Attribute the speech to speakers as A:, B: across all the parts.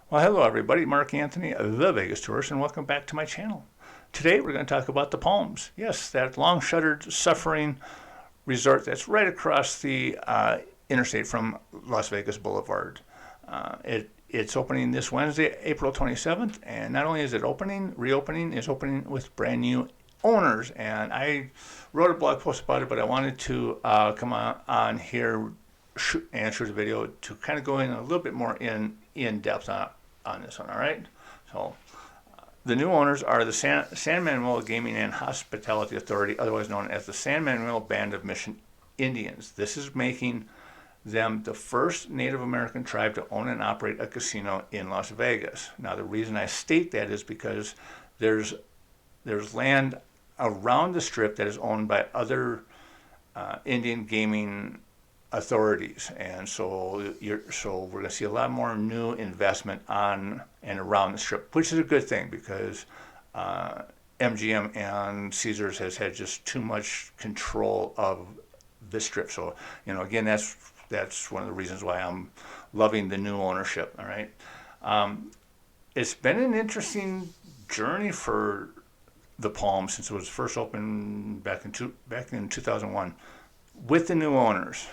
A: Well, hello everybody, Mark Anthony, the Vegas Tourist, and welcome back to my channel. Today we're going to talk about the Palms. Yes, that long-shuttered, suffering resort that's right across the interstate from Las Vegas Boulevard. It's opening this Wednesday, April 27th, and not only is it reopening is opening with brand new owners. And I wrote a blog post about it, but I wanted to come on here and shoot a video to kind of go in a little bit more in depth on this one. All right, so the new owners are the San Manuel Gaming and Hospitality Authority, otherwise known as the San Manuel Band of Mission Indians. This is making them the first Native American tribe to own and operate a casino in Las Vegas. Now, the reason I state that is because there's land around the Strip that is owned by other Indian gaming authorities, and so we're going to see a lot more new investment on and around the Strip, which is a good thing because MGM and Caesars has had just too much control of the Strip. So again, that's one of the reasons why I'm loving the new ownership. All right, it's been an interesting journey for the Palms since it was first opened back in 2001 with the new owners.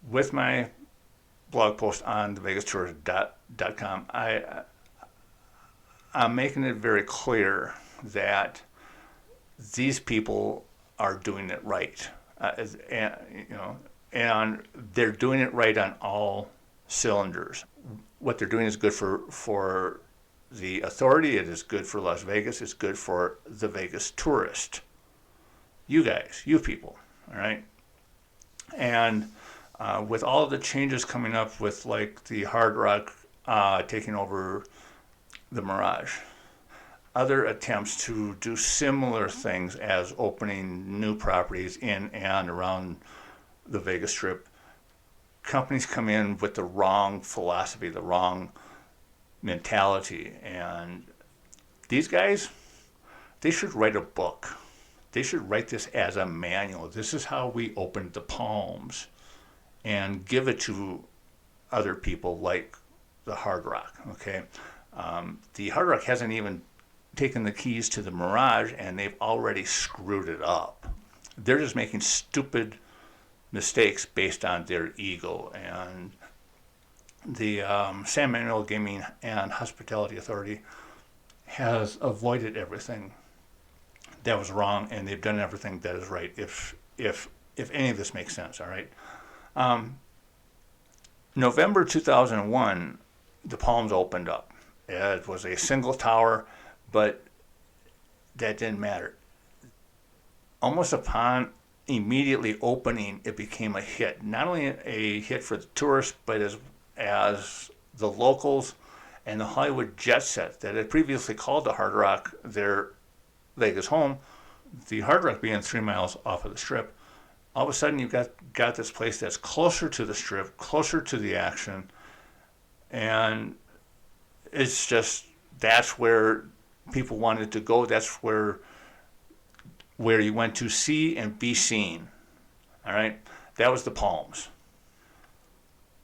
A: With my blog post on thevegastourist.com, I'm making it very clear that these people are doing it right, and they're doing it right on all cylinders. What they're doing is good for the authority. It is good for Las Vegas. It's good for the Vegas tourist. You guys, you people, all right, and with all of the changes coming up with like the Hard Rock taking over the Mirage, other attempts to do similar things as opening new properties in and around the Vegas Strip, companies come in with the wrong philosophy, the wrong mentality, and these guys, they should write a book. They should write this as a manual. This is how we opened the Palms, and give it to other people like the Hard Rock. Okay, the Hard Rock hasn't even taken the keys to the Mirage, and they've already screwed it up. They're just making stupid mistakes based on their ego. And the San Manuel Gaming and Hospitality Authority has avoided everything that was wrong, and they've done everything that is right. If any of this makes sense, all right. November 2001, the Palms opened up. It was a single tower, but that didn't matter. Almost upon immediately opening, it became a hit. Not only a hit for the tourists, but as the locals and the Hollywood jet set that had previously called the Hard Rock their Vegas home. The Hard Rock being 3 miles off of the Strip, all of a sudden you've got this place that's closer to the Strip, closer to the action, and it's just, that's where people wanted to go. That's where you went to see and be seen. All right, that was the Palms.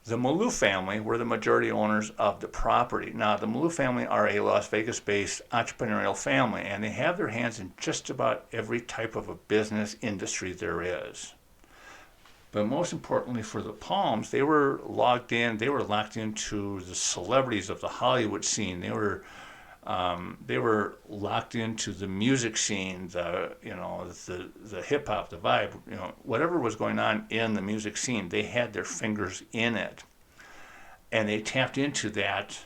A: The Malou family were the majority owners of the property. Now, the Malou family are a Las Vegas-based entrepreneurial family, and they have their hands in just about every type of a business industry there is. But most importantly for the Palms, they were locked into the celebrities of the Hollywood scene. They were locked into the music scene, the hip hop, the vibe, whatever was going on in the music scene. They had their fingers in it, and they tapped into that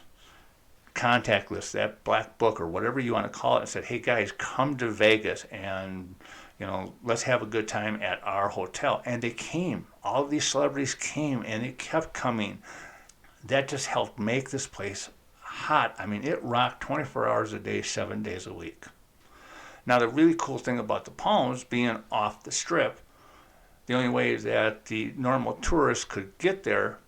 A: contact list, that black book, or whatever you want to call it, and said, "Hey guys, come to Vegas and let's have a good time at our hotel." And they came. All of these celebrities came, and they kept coming. That just helped make this place hot. I mean, it rocked 24 hours a day, 7 days a week. Now, the really cool thing about the Palms being off the Strip, the only way that the normal tourists could get there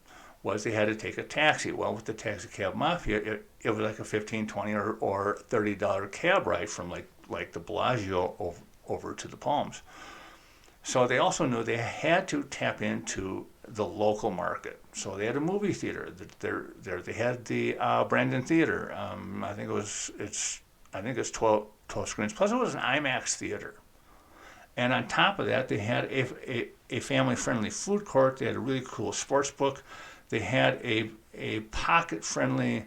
A: was they had to take a taxi. Well, with the taxi cab mafia, it was like a $15, $20, or $30 cab ride from like the Bellagio over to the Palms. So they also knew they had to tap into the local market. So they had a movie theater. They had the Brandon Theater. I think it's 12 screens. Plus it was an IMAX theater. And on top of that, they had a family-friendly food court. They had a really cool sports book. They had a pocket-friendly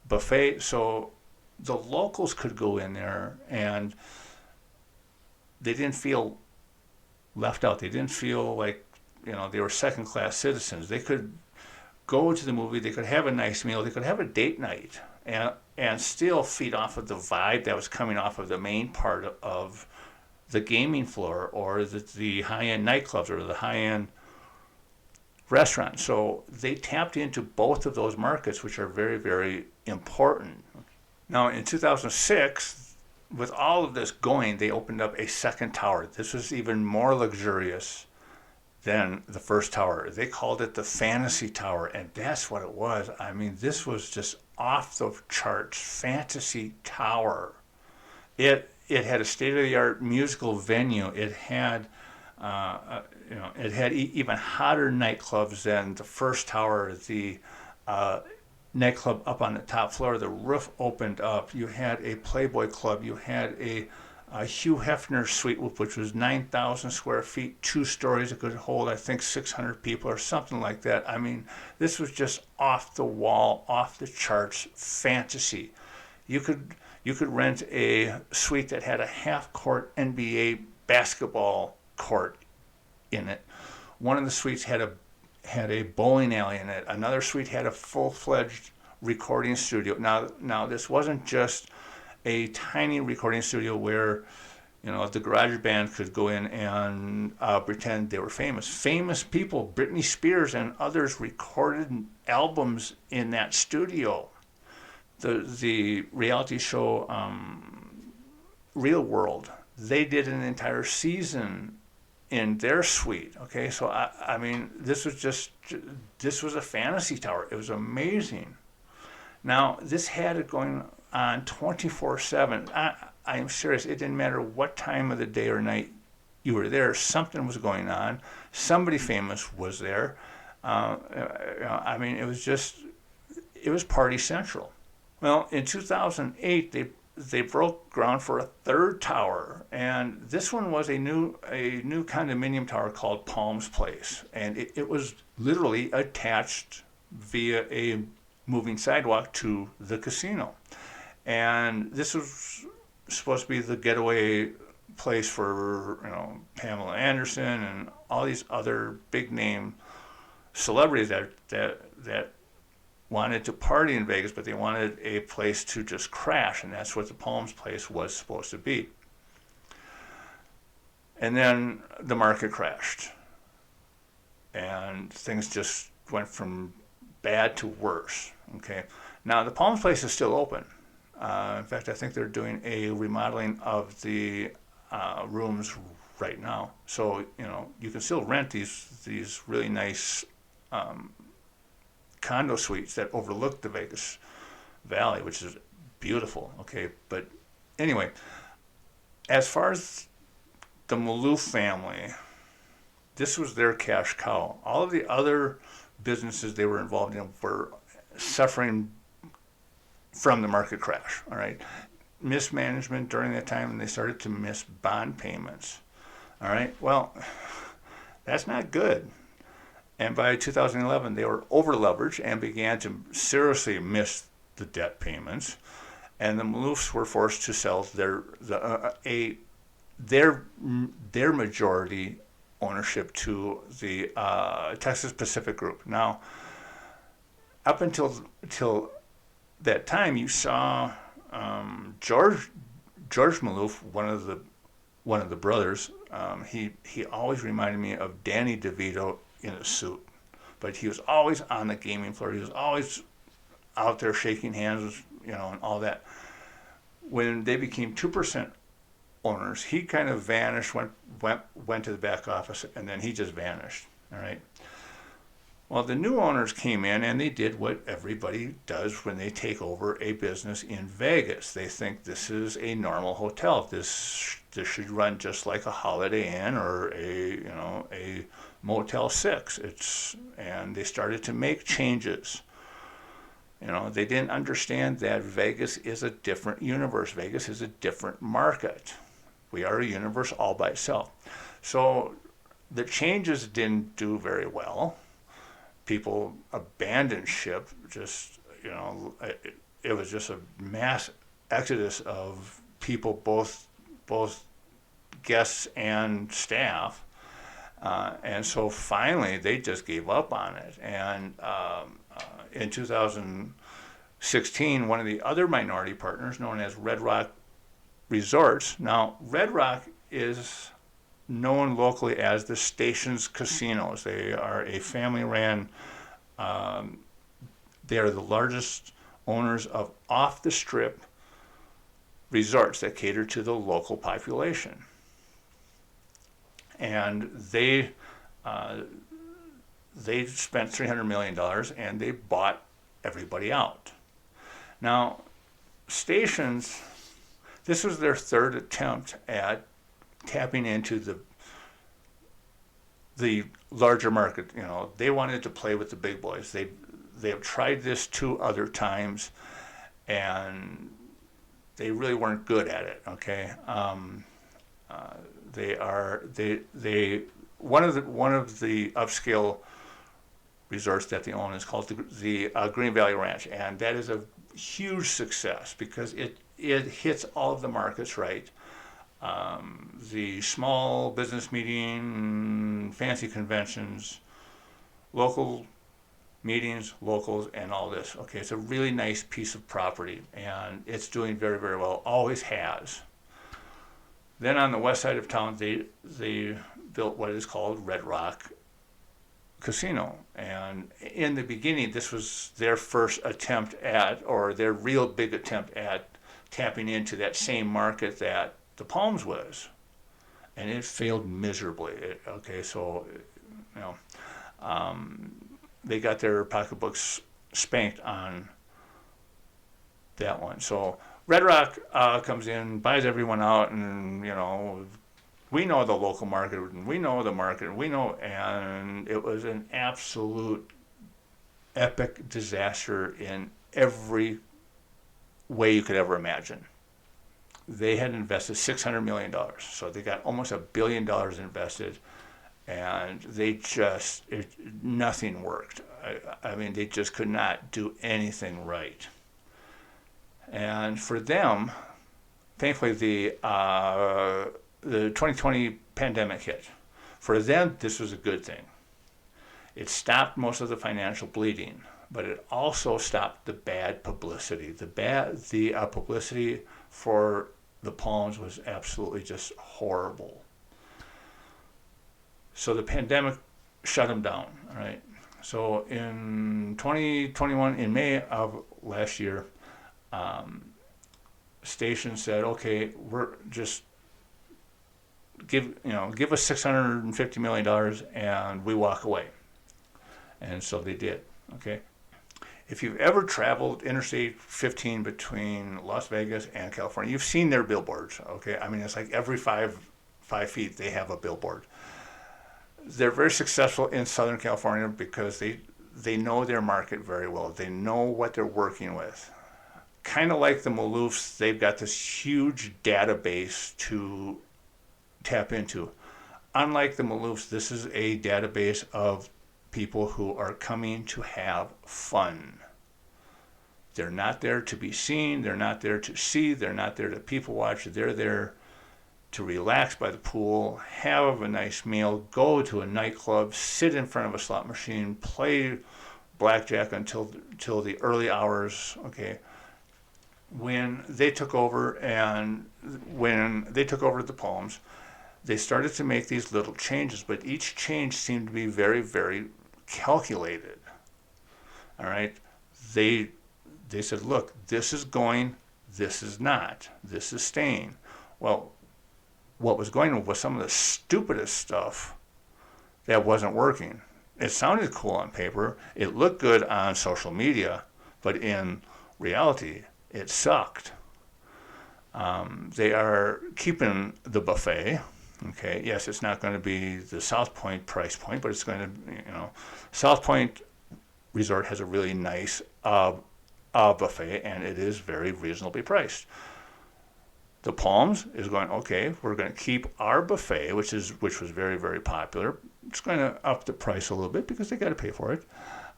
A: buffet. So the locals could go in there and they didn't feel left out. They didn't feel like, they were second-class citizens. They could go to the movie. They could have a nice meal. They could have a date night and still feed off of the vibe that was coming off of the main part of the gaming floor or the high-end nightclubs or the high-end restaurants. So they tapped into both of those markets, which are very, very important. Now, in 2006, with all of this going, they opened up a second tower. This was even more luxurious than the first tower. They called it the Fantasy Tower, and that's what it was. I mean, this was just off the charts fantasy tower. It had a state-of-the-art musical venue. It had even hotter nightclubs than the first tower. The nightclub up on the top floor, the roof opened up. You had a Playboy Club. You had a Hugh Hefner suite, which was 9,000 square feet, 2 stories. It could hold, I think, 600 people or something like that. I mean, this was just off the wall, off the charts fantasy. You could rent a suite that had a half-court NBA basketball court in it. One of the suites had a bowling alley in it. Another suite had a full-fledged recording studio. Now this wasn't just a tiny recording studio where, the garage band could go in and pretend they were famous. Famous people, Britney Spears and others, recorded albums in that studio. The reality show Real World, they did an entire season in their suite. Okay, so I mean, this was a fantasy tower. It was amazing. Now, this had it going on 24/7. I am serious. It didn't matter what time of the day or night you were there. Something was going on. Somebody famous was there. I mean, it was party central. Well, in 2008, they broke ground for a third tower, and this one was a new condominium tower called Palms Place, and it was literally attached via a moving sidewalk to the casino. And this was supposed to be the getaway place for Pamela Anderson and all these other big name celebrities that wanted to party in Vegas, but they wanted a place to just crash, and that's what the Palms Place was supposed to be. And then the market crashed, and things just went from bad to worse. Okay, now the Palms Place is still open. In fact, I think they're doing a remodeling of the rooms right now, so you can still rent these really nice condo suites that overlook the Vegas Valley, which is beautiful. Okay, but anyway, as far as the Malou family, this was their cash cow. All of the other businesses they were involved in were suffering from the market crash. All right, mismanagement during that time, and they started to miss bond payments. All right, well, that's not good. And by 2011, they were over-leveraged and began to seriously miss the debt payments. And the Maloufs were forced to sell their majority ownership to the Texas Pacific Group. Now, up until that time, you saw George Malouf, one of the brothers. He always reminded me of Danny DeVito in a suit, but he was always on the gaming floor. He was always out there shaking hands, and all that. When they became 2% owners, he kind of vanished, went to the back office, and then he just vanished. All right. Well, the new owners came in and they did what everybody does when they take over a business in Vegas. They think this is a normal hotel. This should run just like a Holiday Inn or a Motel 6. And they started to make changes. They didn't understand that Vegas is a different universe. Vegas is a different market. We are a universe all by itself. So the changes didn't do very well. People abandoned ship. It was just a mass exodus of people, both guests and staff. And so finally, they just gave up on it. And in 2016, one of the other minority partners, known as Red Rock Resorts. Now, Red Rock is known locally as the Stations Casinos. They are a family-ran. They are the largest owners of off-the-strip resorts that cater to the local population. And they spent $300 million and they bought everybody out. Now, Stations, this was their third attempt at tapping into the larger market. They wanted to play with the big boys. They have tried this 2 other times, and they really weren't good at it. Okay, one of the upscale resorts that they own is called the Green Valley Ranch, and that is a huge success because it hits all of the markets right. The small business meeting, fancy conventions, local meetings, locals, and all this. Okay, it's a really nice piece of property, and it's doing very, very well. Always has. Then on the west side of town, they built what is called Red Rock Casino. And in the beginning, this was their first attempt at, or their real big attempt at, tapping into that same market that the Palms was. And it failed miserably. They got their pocketbooks spanked on that one. So Red Rock comes in, buys everyone out, and we know the local market, and we know the market, and it was an absolute epic disaster in every way you could ever imagine. They had invested $600 million, so they got almost $1 billion invested, and nothing worked. I mean, they just could not do anything right. And for them, thankfully, the 2020 pandemic hit. For them, this was a good thing. It stopped most of the financial bleeding, but it also stopped the bad publicity. The publicity for the Palms was absolutely just horrible. So the pandemic shut them down, all right? So in 2021, in May of last year, Station said, okay, we're just give us $650 million and we walk away. And so they did, okay? If you've ever traveled Interstate 15 between Las Vegas and California, you've seen their billboards, okay? I mean, it's like every five feet they have a billboard. They're very successful in Southern California because they know their market very well. They know what they're working with. Kind of like the Maloufs, they've got this huge database to tap into. Unlike the Maloufs, this is a database of people who are coming to have fun. They're not there to be seen. They're not there to see. They're not there to people watch. They're there to relax by the pool, have a nice meal, go to a nightclub, sit in front of a slot machine, play blackjack until the early hours. Okay. When they took over the Palms, they started to make these little changes, but each change seemed to be very, very calculated. All right. They said, look, this is going, this is not, this is staying. Well, what was going on was some of the stupidest stuff that wasn't working. It sounded cool on paper. It looked good on social media, but in reality, it sucked. They are keeping the buffet, Okay, yes, it's not going to be the South Point price point, but it's going to, South Point Resort has a really nice buffet, and it is very reasonably priced. The Palms is going, okay, we're going to keep our buffet, which was very, very popular. It's going to up the price a little bit because they got to pay for it.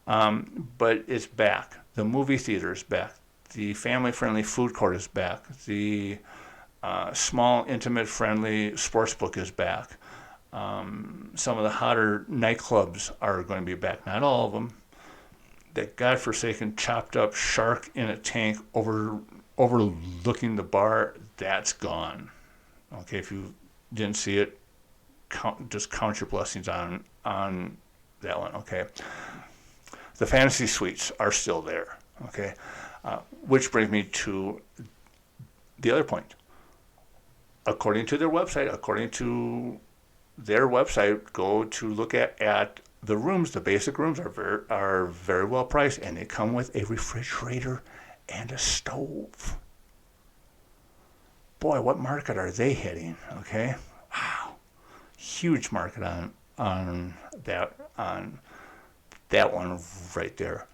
A: But it's back. The movie theater is back. The family-friendly food court is back. The small, intimate, friendly sports book is back. Some of the hotter nightclubs are going to be back. Not all of them. That godforsaken chopped up shark in a tank overlooking the bar, that's gone. Okay, if you didn't see it, just count your blessings on that one. Okay. The fantasy suites are still there. Okay, which brings me to the other point. According to their website, go to look at the rooms. The basic rooms are very well priced, and they come with a refrigerator and a stove. Boy, what market are they hitting? Okay, wow, huge market on that one right there.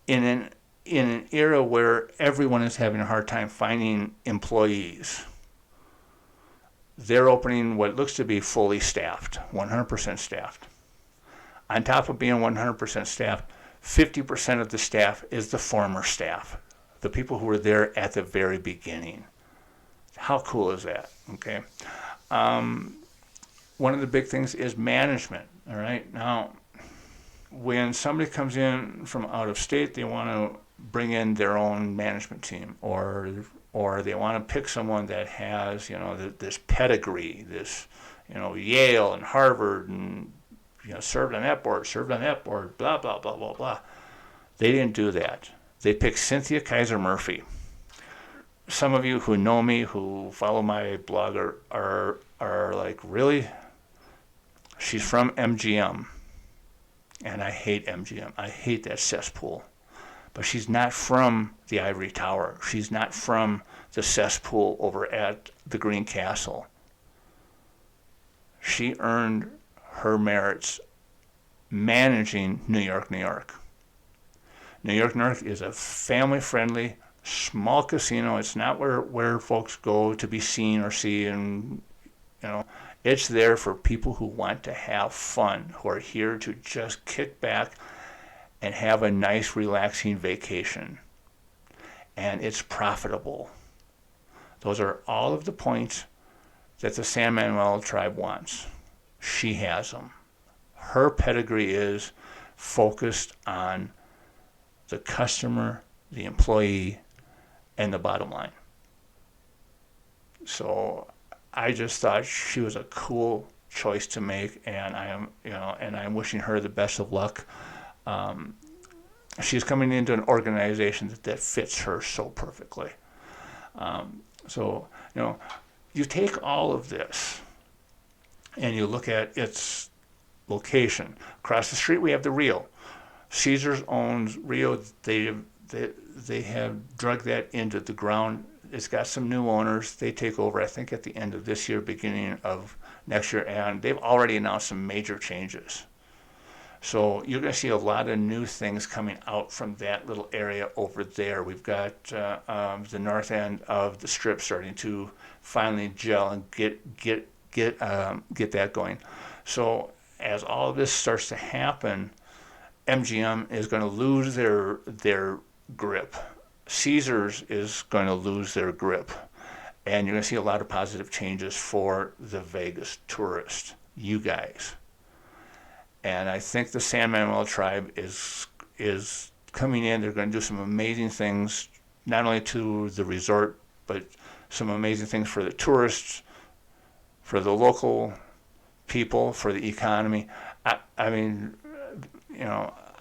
A: In an era where everyone is having a hard time finding employees, they're opening what looks to be fully staffed, 100% staffed. On top of being 100% staffed, 50% of the staff is the former staff, the people who were there at the very beginning. How cool is that? Okay. One of the big things is management. All right. Now, when somebody comes in from out of state, they want to bring in their own management team, or they want to pick someone that has, this pedigree, this, Yale and Harvard, and served on that board, blah blah blah blah blah. They didn't do that. They picked Cynthia Kaiser Murphy. Some of you who know me, who follow my blog, are like, really? She's from MGM. And I hate MGM. I hate that cesspool. But she's not from the Ivory Tower. She's not from the cesspool over at the Green Castle. She earned her merits managing New York, New York. New York, New York is a family-friendly, small casino. It's not where folks go to be seen or see, and it's there for people who want to have fun, who are here to just kick back and have a nice, relaxing vacation. And it's profitable. Those are all of the points that the San Manuel tribe wants. She has them. Her pedigree is focused on the customer, the employee, and the bottom line. So I just thought she was a cool choice to make, and I'm wishing her the best of luck. She's coming into an organization that fits her so perfectly. You take all of this and you look at its location. Across the street we have the Rio. Caesars owns Rio. They have drug that into the ground. It's got some new owners. They take over, I think, at the end of this year, beginning of next year, and they've already announced some major changes. So you're going to see a lot of new things coming out from that little area over there. We've got the north end of the Strip starting to finally gel and get that going. So as all of this starts to happen, MGM is going to lose their grip. Caesars is going to lose their grip. And you're going to see a lot of positive changes for the Vegas tourist, you guys. And I think the San Manuel tribe is coming in. They're going to do some amazing things, not only to the resort, but some amazing things for the tourists, for the local people, for the economy. I mean,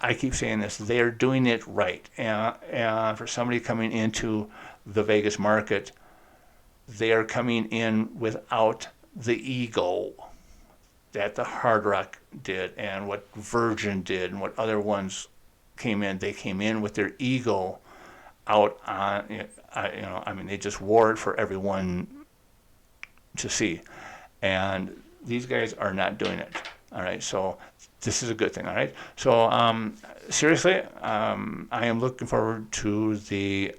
A: I keep saying this, they're doing it right. And for somebody coming into the Vegas market, they are coming in without the ego that the Hard Rock did and what Virgin did and what other ones came in. They came in with their ego out on, they just wore it for everyone to see. and these guys are not doing it. All right, so this is a good thing. All right, so seriously, I am looking forward to the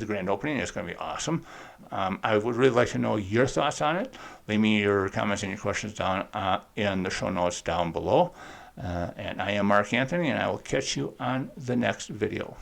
A: grand opening. It's going to be awesome. I would really like to know your thoughts on it. Leave me your comments and your questions down in the show notes down below. And I am Mark Anthony, and I will catch you on the next video.